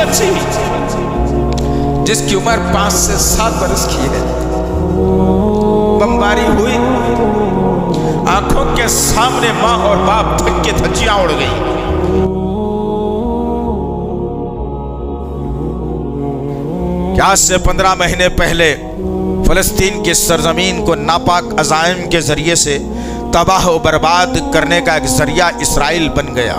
बच्ची जिसकी उम्र 5 से 7 बरस की है, बमबारी हुई, आंखों के सामने माँ और बाप थक के धज्जियां उड़ गई। आज से 15 महीने पहले फलस्तीन की सरजमीन को नापाक अज़ाइम के जरिए से तबाह और बर्बाद करने का एक जरिया इसराइल बन गया।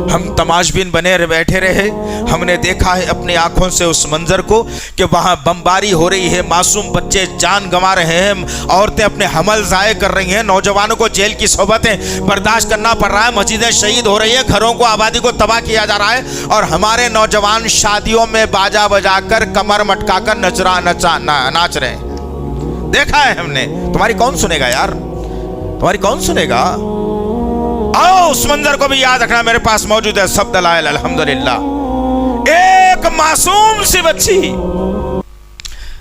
हम तमाशबीन बने बैठे रहे। हमने देखा है अपनी आंखों से उस मंजर को कि वहाँ बमबारी हो रही है, मासूम बच्चे जान गंवा रहे हैं, औरतें अपने हमल ज़ाये कर रही हैं, नौजवानों को जेल की सोबतें बर्दाश्त करना पड़ रहा है, मस्जिदें शहीद हो रही है, घरों को आबादी को तबाह किया जा रहा है, और हमारे नौजवान शादियों में बाजा बजाकर कमर मटकाकर नाच रहे हैं। देखा है हमने। तुम्हारी कौन सुनेगा यार, तुम्हारी कौन सुनेगा? आओ उस मंजर को भी याद रखना। मेरे पास मौजूद है सब दलाइल अल्हम्दुलिल्लाह। एक मासूम सी बच्ची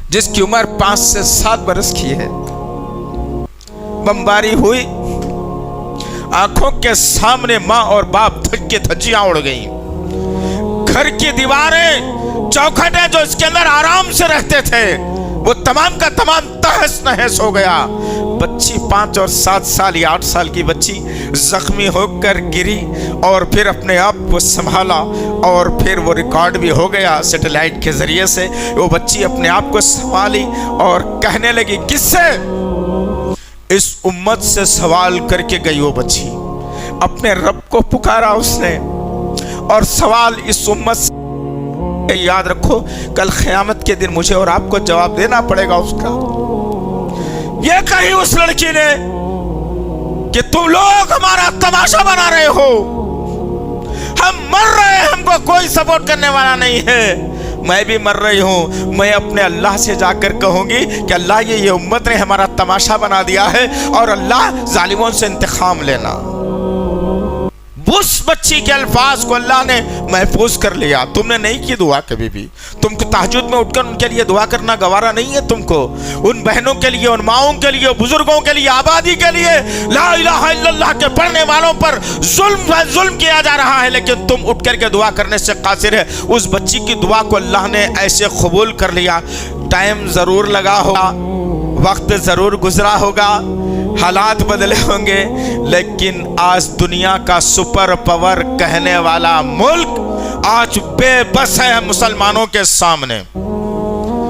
जिसकी उम्र 5 से 7 बरस की है, बमबारी हुई, आंखों के सामने माँ और बाप थक के धज्जियां उड़ गई। घर की दीवारें, चौखटें जो इसके अंदर आराम से रहते थे, वो तमाम का तमाम तहस नहस हो गया। बच्ची 5 और 7 साल या 8 साल की बच्ची जख्मी होकर गिरी और फिर अपने आप को संभाला, और फिर वो रिकॉर्ड भी हो गया सैटेलाइट के जरिए से। वो बच्ची अपने आप को संभाली और कहने लगी किससे? इस उम्मत से सवाल करके गई वो बच्ची। अपने रब को पुकारा उसने, और सवाल इस उम्मत से। याद रखो, कल क़यामत के दिन मुझे और आपको जवाब देना पड़ेगा उसका। ये कही उस लड़की ने कि तुम लोग हमारा तमाशा बना रहे हो, हम मर रहे हैं, हमको कोई सपोर्ट करने वाला नहीं है। मैं भी मर रही हूं। मैं अपने अल्लाह से जाकर कहूंगी कि अल्लाह ये उम्मत ने हमारा तमाशा बना दिया है, और अल्लाह जालिमों से इंतकाम लेना। उस बच्ची के अल्फाज को अल्लाह ने महफूज कर लिया। तुमने नहीं की दुआ कभी भी। तुमको तहज्जुद में उठकर उनके लिए दुआ करना गवारा नहीं है तुमको। उन बहनों के लिए, उन माओं के लिए, बुजुर्गों के लिए, आबादी के लिए ला इलाहा इल्लल्लाह के पढ़ने वालों पर जुल्म किया जा रहा है, लेकिन तुम उठ करके दुआ करने से कासिर है। उस बच्ची की दुआ को अल्लाह ने ऐसे कबूल कर लिया। टाइम जरूर लगा होगा, वक्त जरूर गुजरा होगा, हालात बदले होंगे, लेकिन आज दुनिया का सुपर पावर कहने वाला मुल्क आज बेबस है मुसलमानों के सामने।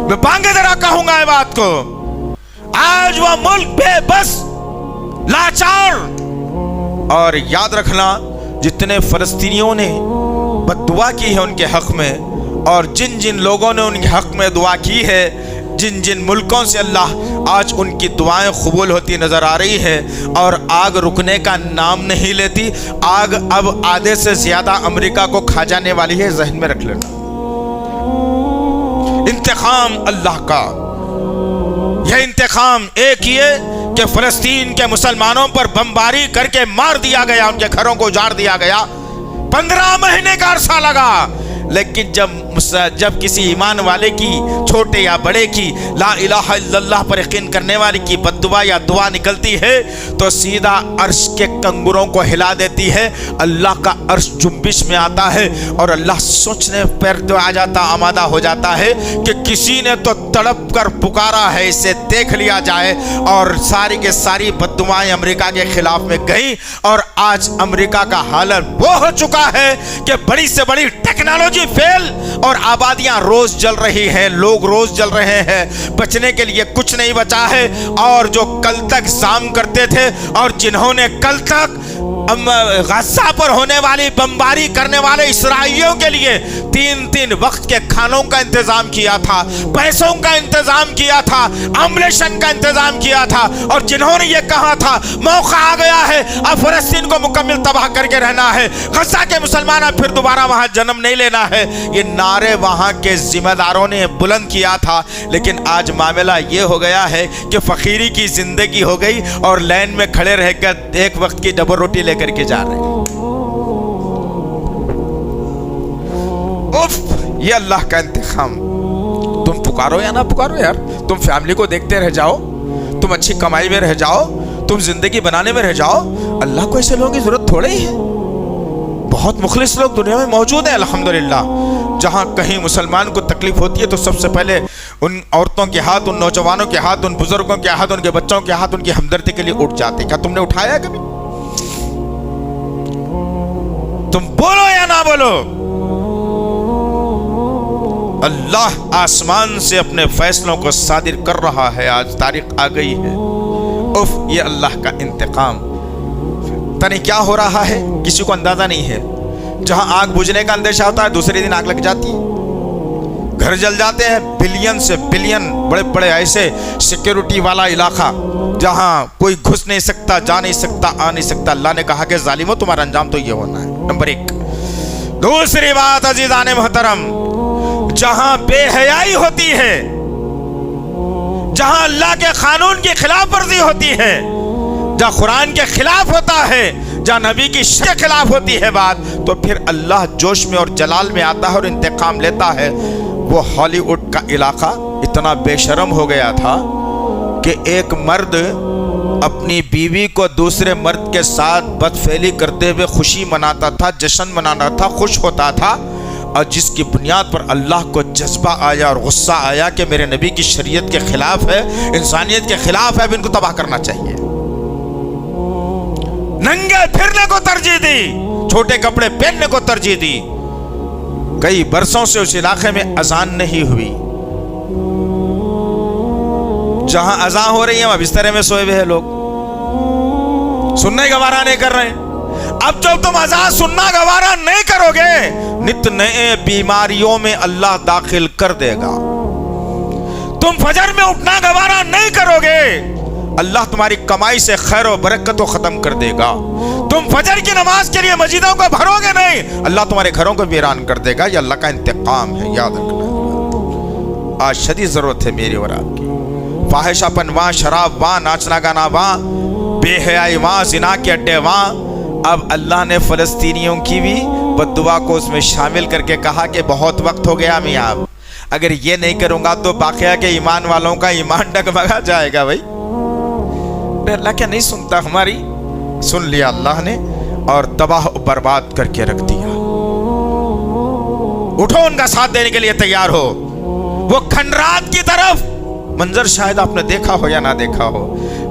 मैं बांगे जरा कहूंगा ये बात को। आज वह मुल्क बेबस, लाचार। और याद रखना, जितने फलस्तीनियों ने बद्दुआ की है उनके हक में, और जिन जिन लोगों ने उनके हक में दुआ की है, जिन जिन मुल्कों से अल्लाह आज उनकी दुआएं कबूल होती नजर आ रही है, और आग रुकने का नाम नहीं लेती। आग अब आधे से ज्यादा अमेरिका को खा जाने वाली है, जहन में रख लेना। इंतकाम अल्लाह का, यह इंतकाम एक ये कि फलस्तीन के मुसलमानों पर बमबारी करके मार दिया गया, उनके घरों को उजाड़ दिया गया। 15 महीने का अरसा लगा, लेकिन जब किसी ईमान वाले की, छोटे या बड़े की, ला इलाहा इल्लल्लाह पर यकीन करने वाले की बद्दुआ या दुआ निकलती है तो सीधा अर्श के कंगुरों को हिला देती है। अल्लाह का अर्श जुम्बिश में आता है, और अल्लाह सोचने पर तो आ जाता, आमादा हो जाता है कि किसी ने तो तड़प कर पुकारा है, इसे देख लिया जाए। और सारी के सारी बद्दुआएं अमेरिका के खिलाफ में गई, और आज अमेरिका का हालत वो हो चुका है कि बड़ी से बड़ी टेक्नोलॉजी फेल, और आबादियां रोज जल रही हैं, लोग रोज जल रहे हैं, बचने के लिए कुछ नहीं बचा है। और जो कल तक जाम करते थे, और जिन्होंने कल तक गज़ा पर होने वाली बमबारी करने वाले इसराइलियों के लिए 3-3 वक्त के खानों का इंतजाम किया था, पैसों का इंतजाम किया था, एम्बुलेंस का इंतजाम किया था, और जिन्होंने ये कहा था मौका आ गया है, अब फलस्तीन को मुकम्मल तबाह करके रहना है, गज़ा के मुसलमान अब फिर दोबारा वहां जन्म नहीं लेना है, ये नारे वहां के जिम्मेदारों ने बुलंद किया था। लेकिन आज मामला ये हो गया है कि फकीरी की जिंदगी हो गई, और लाइन में खड़े रहकर एक वक्त की डबल रोटी लेकर के जा रहे हैं। उफ, ये अल्लाह का इंतकाम। तुम पुकारो या ना पुकारो यार, तुम फैमिली को देखते रह जाओ, तुम अच्छी कमाई में रह जाओ, तुम जिंदगी बनाने में रह जाओ, अल्लाह को ऐसे लोगों की जरूरत थोड़ी ही है। बहुत मुखलिस लोग दुनिया में मौजूद हैं अल्हम्दुलिल्लाह। जहाँ कहीं मुसलमान को तकलीफ होती है तो सबसे पहले उन औरतों के हाथ, उन नौजवानों के हाथ, उन बुजुर्गों के हाथ, उनके बच्चों के हाथ उनकी हमदर्दी के लिए उठ जाते। क्या तुमने उठाया कभी? तुम बोलो या ना बोलो, अल्लाह आसमान से अपने फैसलों को सादिर कर रहा है। आज तारीख आ गई है, उफ, ये अल्लाह का इंतकाम। तने क्या हो रहा है किसी को अंदाजा नहीं है। जहां आग बुझने का अंदेशा होता है दूसरे दिन आग लग जाती है, घर जल जाते हैं। बिलियन से बिलियन बड़े बड़े ऐसे सिक्योरिटी वाला इलाका जहां कोई घुस नहीं सकता, जा नहीं सकता, आ नहीं सकता। अल्लाह ने कहा कि जालिमो तुम्हारा अंजाम तो ये होना है, नंबर 1। दूसरी बात अजीजान मोहतरम, जहां बेहयाई होती है, जहां अल्लाह के कानून की खिलाफ वर्जी होती है, जहां कुरान के खिलाफ होता है, जहां नबी की के खिलाफ होती है बात, तो फिर अल्लाह जोश में और जलाल में आता है और इंतकाम लेता है। वो हॉलीवुड का इलाका इतना बेशरम हो गया था कि एक मर्द अपनी बीवी को दूसरे मर्द के साथ बदफेली करते हुए खुशी मनाता था, जश्न मनाना था, खुश होता था, और जिसकी बुनियाद पर अल्लाह को जज्बा आया और गुस्सा आया कि मेरे नबी की शरीयत के खिलाफ है, इंसानियत के खिलाफ है, अब इनको तबाह करना चाहिए। नंगे फिरने को तरजीह दी, छोटे कपड़े पहनने को तरजीह दी। कई बरसों से उस इलाके में अजान नहीं हुई। जहां अजान हो रही है वहां बिस्तरे में सोए हुए हैं लोग, सुनने गवारा नहीं कर रहे। अब जब तुम अजान सुनना गवारा नहीं करोगे, नित नए बीमारियों में अल्लाह दाखिल कर देगा। तुम फजर में उठना गवारा नहीं करोगे, अल्लाह तुम्हारी कमाई से खैर और बरकत को खत्म कर देगा। तुम फजर की नमाज के लिए मस्जिदों को भरोगे नहीं, अल्लाह तुम्हारे घरों को वीरान कर देगा। ये अल्लाह का इंतकाम है, याद रखना। आज शदीद जरूरत है मेरी और आपकी। फाहिशापन वहां, शराब वहां, नाचना गाना वहां, बेहयाई वहां, जिना के अड्डे वहां। अब अल्लाह ने फलस्तीनियों की भी बद्दुआ को उसमें शामिल करके कहा कि बहुत वक्त हो गया मियाँ, अगर ये नहीं करूंगा तो बाकिया के ईमान वालों का ईमान डगमगा जाएगा। भाई अल्लाह क्या नहीं सुनता हमारी? सुन लिया अल्लाह ने और तबाह बर्बाद करके रख दिया। उठो, उनका साथ देने के लिए तैयार हो। वो खंडरात की तरफ मंजर शायद आपने देखा हो या ना देखा हो।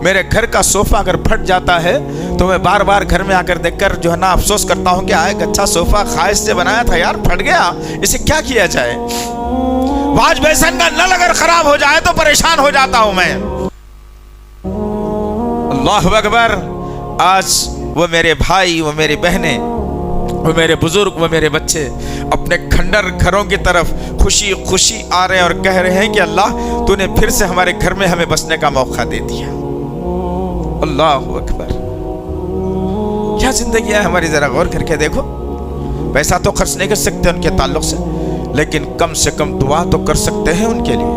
मेरे घर का सोफा अगर फट जाता है तो मैं बार बार घर में आकर देखकर जो है ना अफसोस करता हूं कि एक अच्छा सोफा ख्वाहिश से बनाया था यार, फट गया, इसे क्या किया जाए। वाज बेसन का नल अगर खराब हो जाए तो परेशान हो जाता हूं मैं। अल्लाह अकबर। आज वो मेरे भाई, वो मेरी बहनें, वो मेरे बुजुर्ग, वो मेरे बच्चे अपने खंडर घरों की तरफ खुशी खुशी आ रहे हैं और कह रहे हैं कि अल्लाह तूने फिर से हमारे घर में हमें बसने का मौका दे दिया। अल्लाह अकबर। क्या जिंदगी है हमारी, जरा गौर करके देखो। पैसा तो खर्च नहीं कर सकते उनके ताल्लुक से, लेकिन कम से कम दुआ तो कर सकते हैं उनके लिए।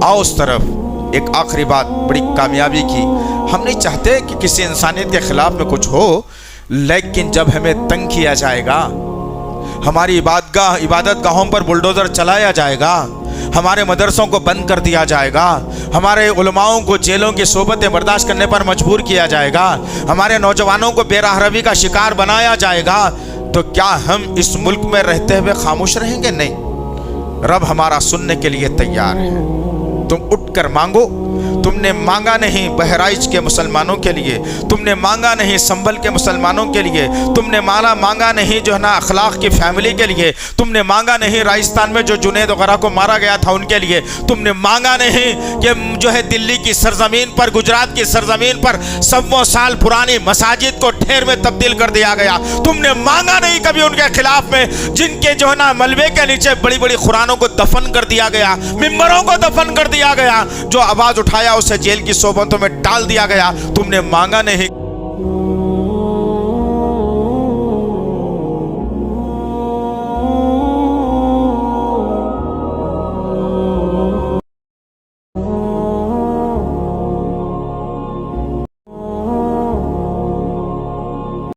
आओ उस तरफ। एक आखिरी बात, बड़ी कामयाबी की। हम नहीं चाहते कि किसी इंसानियत के खिलाफ में कुछ हो, लेकिन जब हमें तंग किया जाएगा, हमारी इबादत गाहों पर बुलडोजर चलाया जाएगा, हमारे मदरसों को बंद कर दिया जाएगा, हमारे उलमाओं को जेलों की सोबतें बर्दाश्त करने पर मजबूर किया जाएगा, हमारे नौजवानों को बेराहरवी का शिकार बनाया जाएगा, तो क्या हम इस मुल्क में रहते हुए खामोश रहेंगे? नहीं। रब हमारा सुनने के लिए तैयार है। तुम उठकर मांगो। तुमने मांगा नहीं बहराइच के मुसलमानों के लिए, तुमने मांगा नहीं संभल के मुसलमानों के लिए, तुमने मांगा नहीं जो है ना अखलाक की फैमिली के लिए, तुमने मांगा नहीं राजस्थान में जो जुनैद वगैरह को मारा गया था उनके लिए, तुमने मांगा नहीं कि जो है दिल्ली की सरजमीन पर, गुजरात की सरजमीन पर सौ साल पुरानी मसाजिद को ढेर में तब्दील कर दिया गया। तुमने मांगा नहीं कभी उनके खिलाफ में जिनके जो है ना मलबे के नीचे बड़ी बड़ी कुरानों को दफन कर दिया गया, मिंबरों को दफन कर दिया गया, जो आवाज उठाया उसे जेल की सोबतों में डाल दिया गया। तुमने मांगा नहीं